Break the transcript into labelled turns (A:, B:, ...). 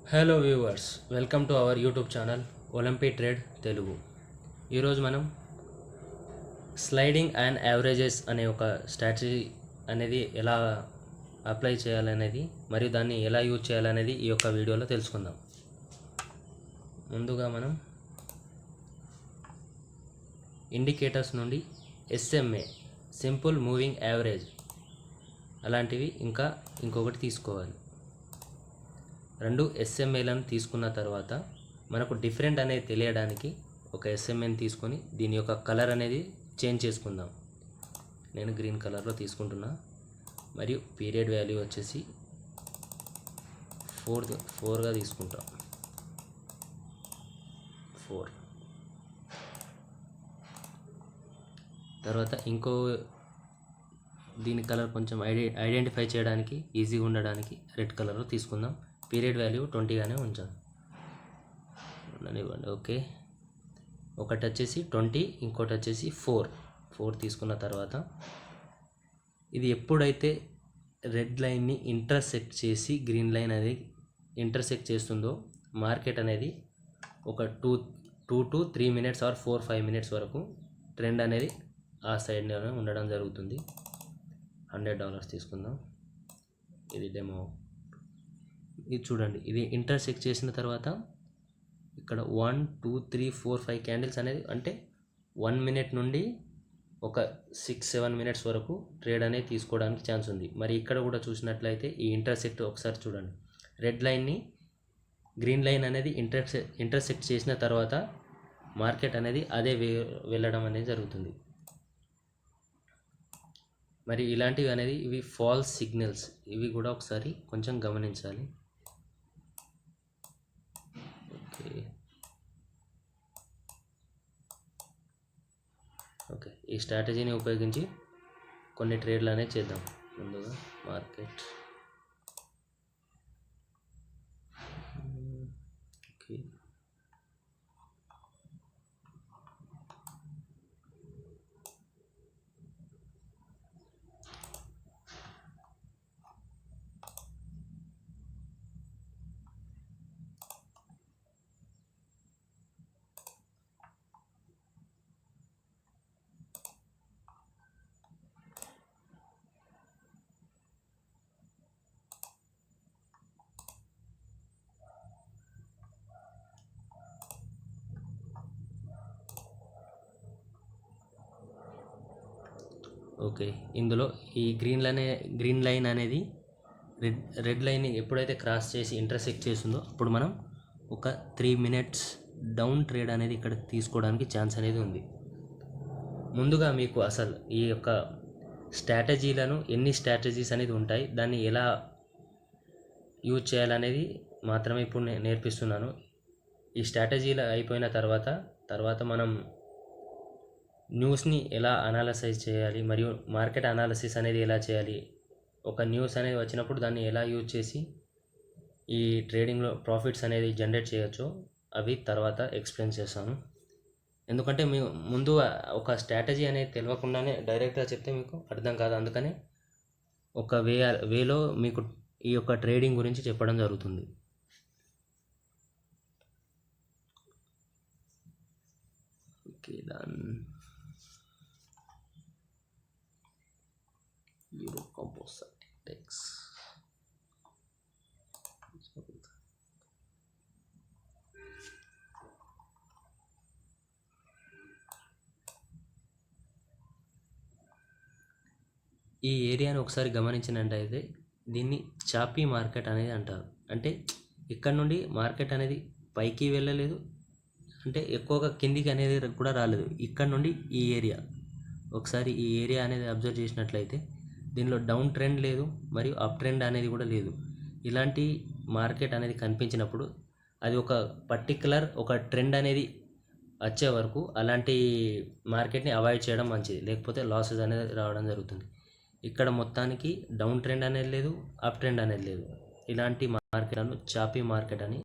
A: Hello viewers, welcome to our YouTube channel Olymp trade Telugu. ఈరోజు మనం sliding and averages అనే ఒక స్ట్రాటజీ అనేది ఎలా అప్లై చేయాలనేది మరియు దాన్ని ఎలా యూజ్ చేయాలనేది ఈ యొక్క వీడియోలో తెలుసుకుందాం. ముందుగా మనం ఇండికేటర్స్ నుండి SMA సింపుల్ మూవింగ్ యావరేజ్ అలాంటివి ఇంకొకటి తీసుకోవాలి. రెండు SMAలను తీసుకున్న తర్వాత మనకు డిఫరెంట్ అనేది తెలియడానికి ఒక SMAని తీసుకొని దీని యొక్క కలర్ అనేది చేంజ్ చేసుకుందాం. నేను గ్రీన్ కలర్లో తీసుకుంటున్నా మరియు పీరియడ్ వాల్యూ వచ్చేసి 4గా తీసుకుంటా. 4 తర్వాత దీని కలర్ కొంచెం ఐడెంటిఫై చేయడానికి ఈజీగా ఉండడానికి రెడ్ కలర్లో తీసుకుందాం. పీరియడ్ వాల్యూ 20గానే ఉండనివ్వండి. ఓకే, ఒకటి వచ్చేసి 20, ఇంకోటి వచ్చేసి 4 తీసుకున్న తర్వాత ఇది ఎప్పుడైతే రెడ్ లైన్ని ఇంటర్సెక్ట్ చేసి గ్రీన్ లైన్ అనేది ఇంటర్సెక్ట్ చేస్తుందో మార్కెట్ అనేది ఒక 2 to 3 minutes ఆర్ 4-5 minutes వరకు ట్రెండ్ అనేది ఆ సైడ్లోనే ఉండడం జరుగుతుంది. $100 తీసుకుందాం. ఇది డెమో. ఇది చూడండి, ఇది ఇంటర్సెక్ట్ చేసిన తర్వాత ఇక్కడ 1 2 3 4 5 క్యాండిల్స్ అనేది అంటే 1 minute నుండి ఒక 6-7 minutes వరకు ట్రేడ్ అనేది తీసుకోవడానికి ఛాన్స్ ఉంది. మరి ఇక్కడ కూడా చూసినట్లయితే ఈ ఇంటర్సెక్ట్ ఒకసారి చూడండి, రెడ్ లైన్ని గ్రీన్ లైన్ అనేది ఇంటర్సెక్ట్ చేసిన తర్వాత మార్కెట్ అనేది అదే వెళ్ళడం అనేది జరుగుతుంది. మరి ఇలాంటివి అనేది ఇవి ఫాల్స్ సిగ్నల్స్, ఇవి కూడా ఒకసారి కొంచెం గమనించాలి. ఓకే, ఈ స్ట్రాటజీని ఉపయోగించి కొన్ని ట్రేడ్లు అనేది చేద్దాం. ముందుగా మార్కెట్ ఓకే, ఓకే. ఇందులో ఈ గ్రీన్ లైన్ అనేది రెడ్ లైన్ని ఎప్పుడైతే క్రాస్ చేసి ఇంటర్సెక్ట్ చేస్తుందో అప్పుడు మనం ఒక 3 minutes డౌన్ ట్రేడ్ అనేది ఇక్కడ తీసుకోవడానికి ఛాన్స్ అనేది ఉంది. ముందుగా మీకు అసలు ఈ యొక్క ఎన్ని స్ట్రాటజీస్ అనేది ఉంటాయి, దాన్ని ఎలా యూజ్ చేయాలనేది మాత్రమే ఇప్పుడు నేను నేర్పిస్తున్నాను. ఈ స్ట్రాటజీలు అయిపోయిన తర్వాత మనం న్యూస్ని ఎలా అనాలసైజ్ చేయాలి మరియు మార్కెట్ అనాలిసిస్ అనేది ఎలా చేయాలి, ఒక న్యూస్ అనేది వచ్చినప్పుడు దాన్ని ఎలా యూజ్ చేసి ఈ ట్రేడింగ్లో ప్రాఫిట్స్ అనేది జనరేట్ చేయొచ్చో అవి తర్వాత ఎక్స్ప్లెయిన్ చేస్తాను. ఎందుకంటే ముందు ఒక స్ట్రాటజీ అనేది తెలియకుండానే డైరెక్ట్గా చెప్తే మీకు అర్థం కాదు. అందుకనే ఒక వేలో మీకు ఈ యొక్క ట్రేడింగ్ గురించి చెప్పడం జరుగుతుంది. Okay, done. Euro Composite Index. ఈ ఏరియాను ఒకసారి గమనించినట్టయితే దీన్ని చాపీ మార్కెట్ అనేది అంటారు. అంటే ఇక్కడ నుండి మార్కెట్ అనేది పైకి వెళ్ళలేదు, అంటే ఎక్కువగా కిందికి అనేది కూడా రాలేదు. ఇక్కడ నుండి ఈ ఏరియా ఒకసారి ఈ ఏరియా అనేది అబ్జర్వ్ చేసినట్లయితే దీనిలో డౌన్ ట్రెండ్ లేదు మరియు అప్ ట్రెండ్ అనేది కూడా లేదు. ఇలాంటి మార్కెట్ అనేది కనిపించినప్పుడు అది ఒక ట్రెండ్ అనేది వచ్చే వరకు అలాంటి మార్కెట్ని అవాయిడ్ చేయడం మంచిది, లేకపోతే లాసెస్ అనేది రావడం జరుగుతుంది. ఇక్కడ మొత్తానికి డౌన్ ట్రెండ్ అనేది లేదు, అప్ ట్రెండ్ అనేది లేదు. ఇలాంటి మార్కెట్లను చాపీ మార్కెట్ అని